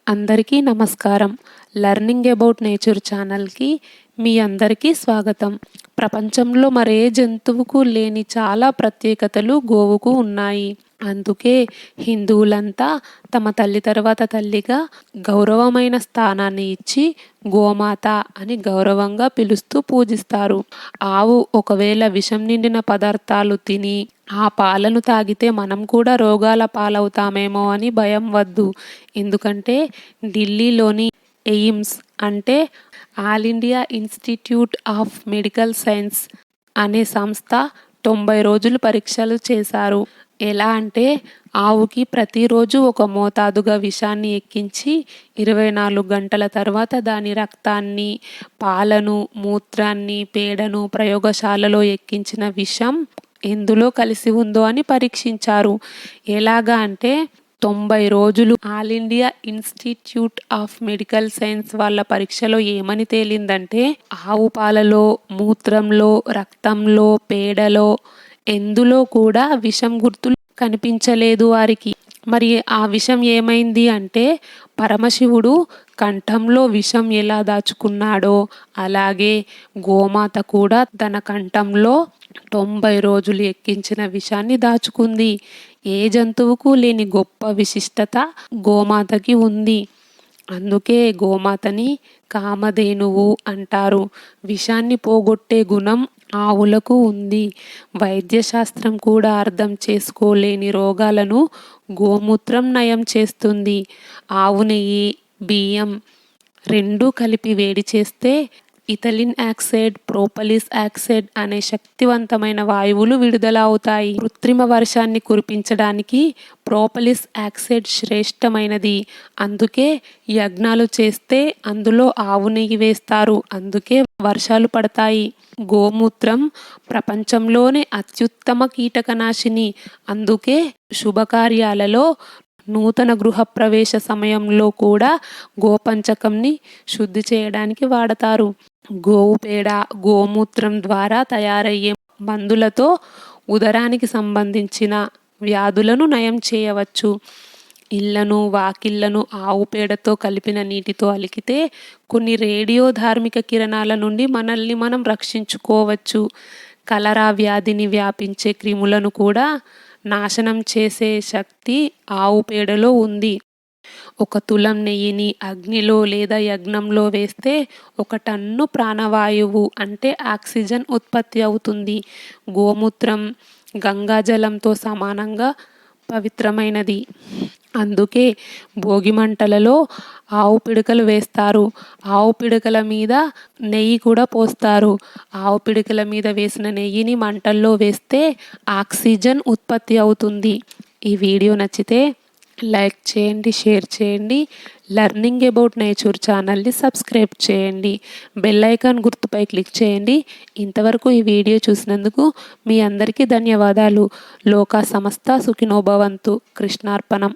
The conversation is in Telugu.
అందరికీ నమస్కారం. లెర్నింగ్ అబౌట్ నేచర్ ఛానల్కి మీ అందరికీ స్వాగతం. ప్రపంచంలో మరే జంతువుకు లేని చాలా ప్రత్యేకతలు గోవుకు ఉన్నాయి. అందుకే హిందువులంతా తమ తల్లి తర్వాత తల్లిగా గౌరవమైన స్థానాన్ని ఇచ్చి గోమాత అని గౌరవంగా పిలుస్తూ పూజిస్తారు. ఆవు ఒకవేళ విషం నిండిన పదార్థాలు తిని ఆ పాలను తాగితే మనం కూడా రోగాల పాలవుతామేమో అని భయం వద్దు. ఎందుకంటే ఢిల్లీలోని ఎయిమ్స్ అంటే all India institute of medical science అనే సంస్థ 90 రోజులు పరీక్షలు చేశారు. ఎలా అంటే ఆవుకి ప్రతిరోజు ఒక మోతాదుగా విషాన్ని ఎక్కించి 24 గంటల తర్వాత దాని రక్తాన్ని, పాలను, మూత్రాన్ని, పేడను ప్రయోగశాలలో ఎక్కించిన విషం ఎందులో కలిసి ఉందో అని పరీక్షించారు. ఎలాగా అంటే 90 రోజులు all India institute of medical science వాళ్ళ పరీక్షలో ఏమని తేలిందంటే ఆవు పాలలో, మూత్రంలో, రక్తంలో, పేడలో ఎందులో కూడా విషం గుర్తులు కనిపించలేదు వారికి. మరి ఆ విషం ఏమైంది అంటే పరమశివుడు కంఠంలో విషం ఎలా దాచుకున్నాడో అలాగే గోమాత కూడా తన కంఠంలో 90 రోజులు ఎక్కించిన విషాన్ని దాచుకుంది. ఏ జంతువుకు లేని గొప్ప విశిష్టత గోమాతకి ఉంది. అందుకే గోమాతని కామధేనువు అంటారు. విషాన్ని పోగొట్టే గుణం ఆవులకు ఉంది. వైద్యశాస్త్రం కూడా అర్థం చేసుకోలేని రోగాలను గోమూత్రం నయం చేస్తుంది. ఆవు నెయ్యి, బియ్యం రెండూ కలిపి వేడి చేస్తే ఇథిలిన్ ఆక్సైడ్, ప్రోపలిస్ ఆక్సైడ్ అనే శక్తివంతమైన వాయువులు విడుదల అవుతాయి. కృత్రిమ వర్షాన్ని కురిపించడానికి ప్రోపలిస్ ఆక్సైడ్ శ్రేష్టమైనది. అందుకే యజ్ఞాలు చేస్తే అందులో ఆవు నెయ్యి వేస్తారు. అందుకే వర్షాలు పడతాయి. గోమూత్రం ప్రపంచంలోనే అత్యుత్తమ కీటకనాశిని. అందుకే శుభకార్యాలలో నూతన గృహప్రవేశ సమయంలో కూడా గోపంచకంని శుద్ధి చేయడానికి వాడతారు. గోవు పేడ, గోమూత్రం ద్వారా తయారయ్యే మందులతో ఉదరానికి సంబంధించిన వ్యాధులను నయం చేయవచ్చు. ఇళ్లను, వాకిళ్లను ఆవు పేడతో కలిపిన నీటితో అలికితే కొన్ని రేడియో ధార్మిక కిరణాల నుండి మనల్ని మనం రక్షించుకోవచ్చు. కలరా వ్యాధిని వ్యాపించే క్రిములను కూడా నాశనం చేసే శక్తి ఆవు పేడలో ఉంది. 1 తులం నెయ్యిని అగ్నిలో లేదా యజ్ఞంలో వేస్తే 1 టన్ను ప్రాణవాయువు అంటే ఆక్సిజన్ ఉత్పత్తి అవుతుంది. గోమూత్రం గంగాజలంతో సమానంగా పవిత్రమైనది. అందుకే భోగి మంటలలో ఆవు పిడకలు వేస్తారు. ఆవు పిడకల మీద నెయ్యి కూడా పోస్తారు. ఆవు పిడకల మీద వేసిన నెయ్యిని మంటల్లో వేస్తే ఆక్సిజన్ ఉత్పత్తి అవుతుంది. ఈ వీడియో నచ్చితే లైక్ చేయండి, షేర్ చేయండి. లెర్నింగ్ అబౌట్ నేచర్ ఛానల్ని సబ్స్క్రైబ్ చేయండి. బెల్ ఐకాన్ గుర్తుపై క్లిక్ చేయండి. ఇంతవరకు ఈ వీడియో చూసినందుకు మీ అందరికీ ధన్యవాదాలు. లోకా సమస్త సుఖినో భవంతు. కృష్ణార్పణం.